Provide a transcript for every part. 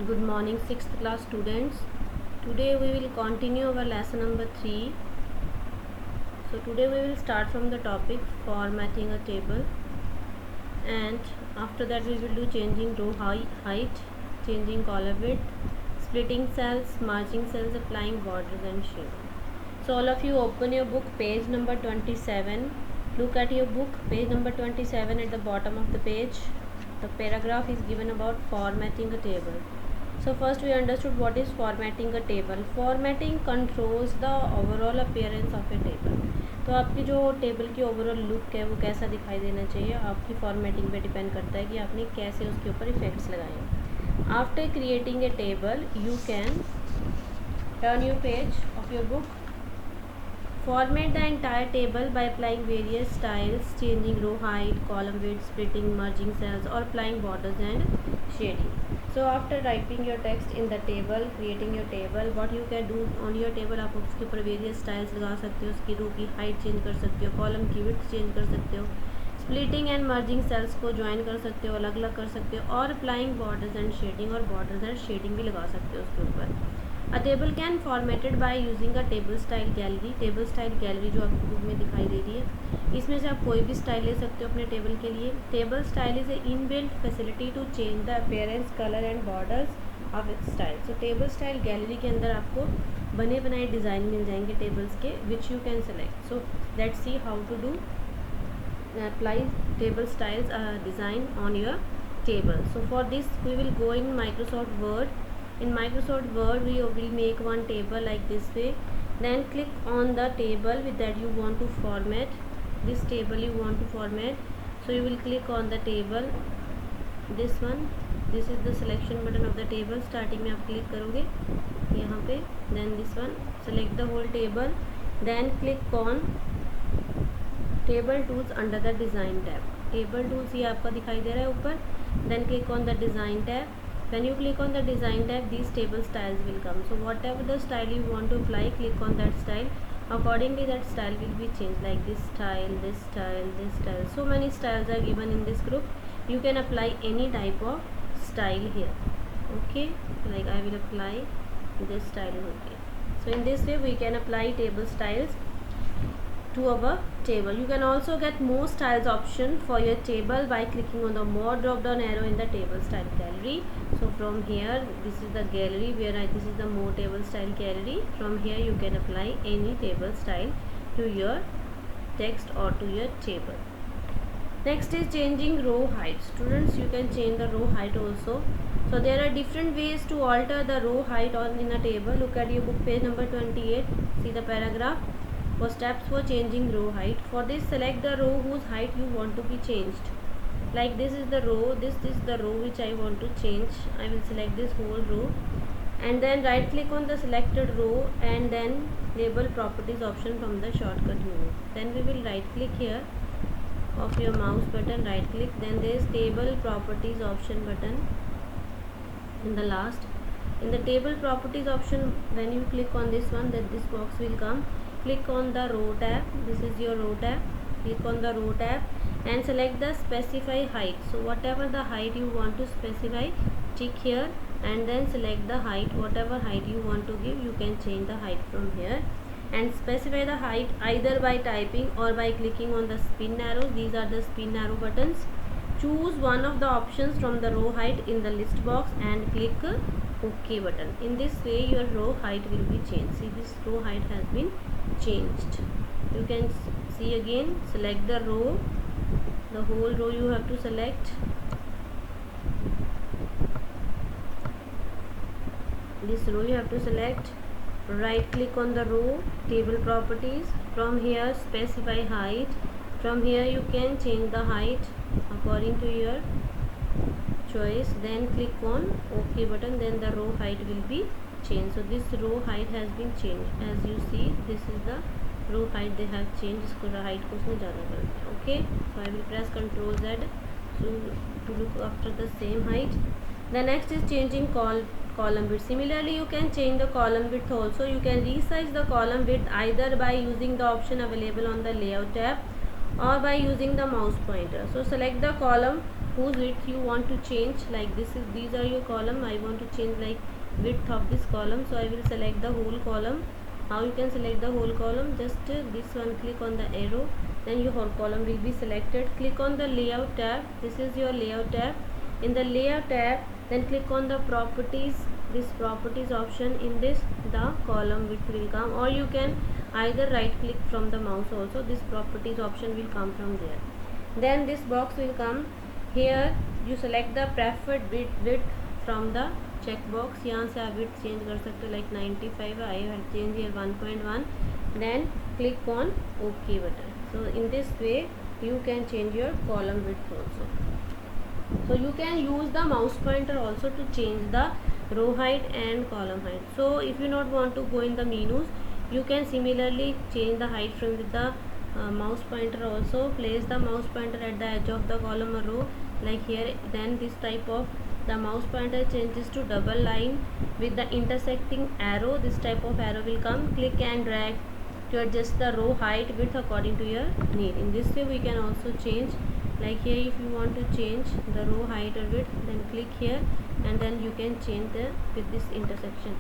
Good morning, 6th class students. Today we will continue our lesson number 3. So today we will start from the topic formatting a table, and after that we will do changing row height, changing column width, splitting cells, merging cells, applying borders and shading. So all of you open your book, page number 27. Look at your book, page number 27. At the bottom of the page, the paragraph is given about formatting a table. So first we understood what is formatting a table. Formatting controls the overall appearance of a table. तो आपकी जो table की overall look है वो कैसा दिखाई देना चाहिए, आपकी फॉर्मेटिंग पे डिपेंड करता है कि आपने कैसे उसके ऊपर इफेक्ट्स लगाए हैं. After creating a table you can turn your page of your book. Format the entire table by applying various styles, changing row height, column width, splitting, merging cells or applying borders and shading. So after typing your text in the table, creating your table, what you can do on your table, आप उसके ऊपर various styles लगा सकते हो, उसकी रो की height change कर सकते हो, column की width change कर सकते हो, splitting and merging cells को join कर सकते हो, अलग अलग कर सकते हो, और applying borders and shading, और borders and shading भी लगा सकते हो उसके ऊपर. A table can formatted by using a table style gallery. Table style gallery जो आपको बुक में दिखाई दे रही है, इसमें से आप कोई भी स्टाइल ले सकते हो अपने टेबल के लिए. Table style is a inbuilt facility to change the appearance, colour and borders of its style. So table style gallery के अंदर आपको बने बनाए डिज़ाइन मिल जाएंगे टेबल्स के, which you can select. So let's see how to do apply table styles design on your table. So for this we will go in Microsoft Word. In Microsoft Word we will make one table like this way. Then click on the table with that you want to format. This table you want to format, so you will click on the table, this one. This is the selection button of the table. Starting में आप click करोगे यहाँ पे. Then this one, select the whole table. Then click on table tools under the design tab. Table tools ये आपका दिखाई दे रहा है ऊपर. Then click on the design tab. When you click on the design tab, these table styles will come. So whatever the style you want to apply, click on that style. Accordingly that style will be changed, like this style, this style, this style. So many styles are given in this group. You can apply any type of style here. Okay, like I will apply this style. Okay, so in this way we can apply table styles to our table. You can also get more styles option for your table by clicking on the more drop down arrow in the table style gallery. So from here, this is the gallery where this is the more table style gallery. From here you can apply any table style to your text or to your table. Next is changing row height. Students, you can change the row height also. So there are different ways to alter the row height on in a table. Look at your book, page number 28. See the paragraph for steps for changing row height. For this, select the row whose height you want to be changed. Like this is the row, this is the row which I want to change. I will select this whole row and then right click on the selected row and then label properties option from the shortcut menu. Then we will right click here of your mouse button, right click, then there is table properties option button in the last. In the table properties option, when you click on this one, that this box will come. Click on the row tab. This is your row tab. Click on the row tab and select the specify height. So whatever the height you want to specify, tick here and then select the height. Whatever height you want to give, you can change the height from here and specify the height either by typing or by clicking on the spin arrows. These are the spin arrow buttons. Choose one of the options from the row height in the list box and click OK button. In this way your row height will be changed. See, this row height has been changed. You can see again, select the row, the whole row you have to select. This row you have to select. Right click on the row, table properties. From here specify height. From here you can change the height according to your choice. Then click on OK button, then the row height will be changed. So this row height has been changed. As you see, this is the row height they have changed. इसको height को उसने ज़्यादा कर दिया. Okay, so I will press Ctrl Z to look after the same height. The next is changing column width. Similarly, you can change the column width also. You can resize the column width either by using the option available on the layout tab or by using the mouse pointer. So select the column whose width you want to change, like these are your column. I want to change like width of this column, so I will select the whole column. How you can select the whole column? Just this one, click on the arrow, then your whole column will be selected. Click on the layout tab. This is your layout tab. In the layout tab, then click on the properties, this properties option. In this, the column width will come, or you can either right click from the mouse also. This properties option will come from there. Then this box will come. Here you select the preferred width from the checkbox. यहाँ से आप width change कर सकते हो, like 95. I have changed here 1.1. Then click on OK button. So in this way you can change your column width also. So you can use the mouse pointer also to change the row height and column height. So if you not want to go in the menus, you can similarly change the height from with the mouse pointer also. Place the mouse pointer at the edge of the column or row, like here. Then this type of the mouse pointer changes to double line with the intersecting arrow. This type of arrow will come. Click and drag to adjust the row height width according to your need. In this way we can also change, like here if you want to change the row height or width, then click here and then you can change the with this intersection.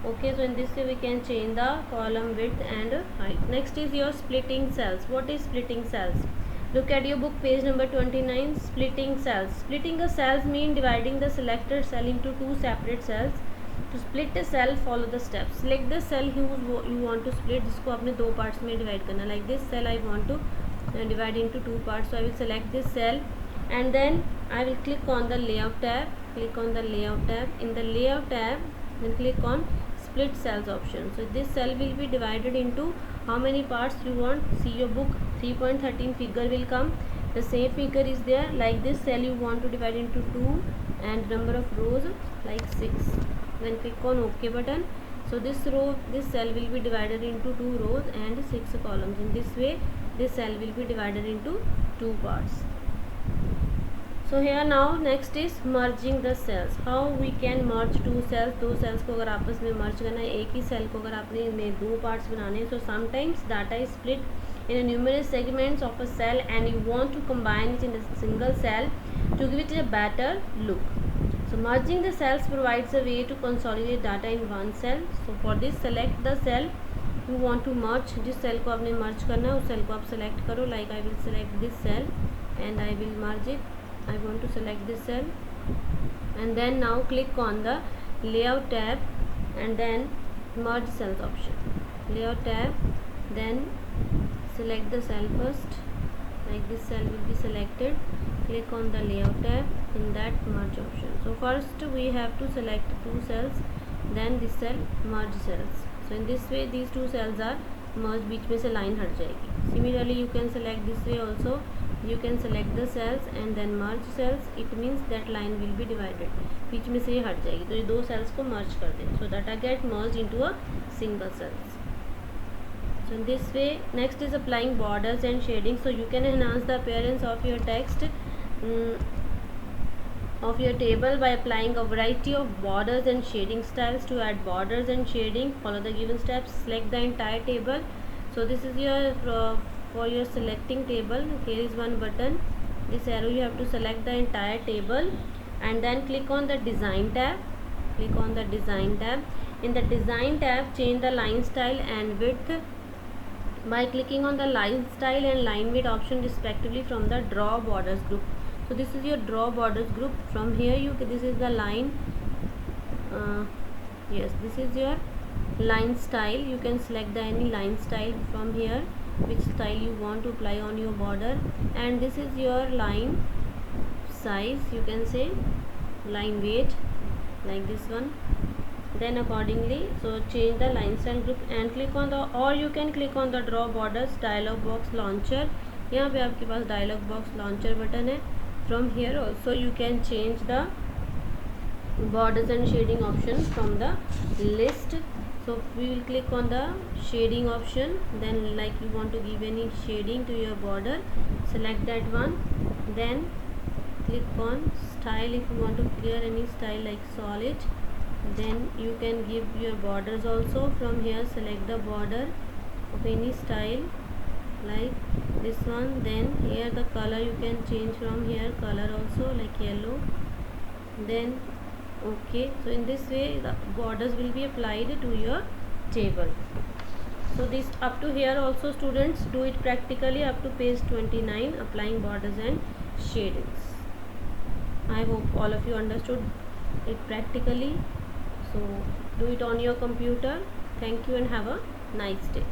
Okay, so in this way we can change the column width and height. Next is your splitting cells. What is splitting cells? Look at your book page number 29. Splitting cells. Splitting a cells mean dividing the selected cell into two separate cells. To split a cell, follow the steps. Select the cell you want to split, जिसको आपने दो parts में divide करना. Like this cell I want to divide into two parts, so I will select this cell and then I will click on the layout tab. Click on the layout tab. In the layout tab, then click on split cells option. So this cell will be divided into how many parts you want. See your book 3.13 figure will come. The same figure is there. Like this cell you want to divide into 2 and number of rows like 6. Then click on OK button. So this cell will be divided into 2 rows and 6 columns. In this way this cell will be divided into 2 parts. So here now next is merging the cells. How we can merge two cells? दो cells को अगर आपस में merge करना है, एक ही cell को अगर आपने इनमें दो parts बनाने हैं, so sometimes data is split in a numerous segments of a cell and you want to combine it in a single cell to give it a better look. So merging the cells provides a way to consolidate data in one cell. So for this, select the cell you want to merge. जिस cell को आपने merge करना है उस cell को आप select करो. Like I will select this cell and I will merge it. I want to select this cell and then now click on the layout tab and then merge cells option. Layout tab, then select the cell first. Like this cell will be selected. Click on the layout tab, in that merge option. So first we have to select two cells, then this cell merge cells. So in this way these two cells are merged, बीच में से line हट जाएगी. Similarly you can select this way also. You can select the cells and then merge cells. It means that line will be divided. बीच में से ये हट जाएगी, तो ये दो cells को merge कर दें. So data get merged into a single cells. So in this way, next is applying borders and shading. So you can enhance the appearance of your text of your table by applying a variety of borders and shading styles. To add borders and shading, follow the given steps. Select the entire table. So this is your for your selecting table. Here is one button. This arrow you have to select the entire table and then click on the design tab. Click on the design tab. In the design tab, change the line style and width by clicking on the line style and line width option respectively from the draw borders group. So this is your draw borders group. From here this is the line. Yes, this is your line style. You can select the any line style from here, which style you want to apply on your border, and this is your line size. You can say line weight, like this one. Then accordingly, so change the line style group and click on the, or you can click on the draw borders dialog box launcher. यहाँ पे आपके पास dialog box launcher button है. From here also you can change the borders and shading option from the list. So we will click on the shading option, then like you want to give any shading to your border, select that one, then click on style. If you want to clear any style like solid, then you can give your borders also. From here select the border of any style, like this one. Then here the color you can change from here, color also, like yellow. Then okay, so in this way the borders will be applied to your table. So this up to here also students do it practically up to page 29, applying borders and shadings. I hope all of you understood it practically. So do it on your computer. Thank you and have a nice day.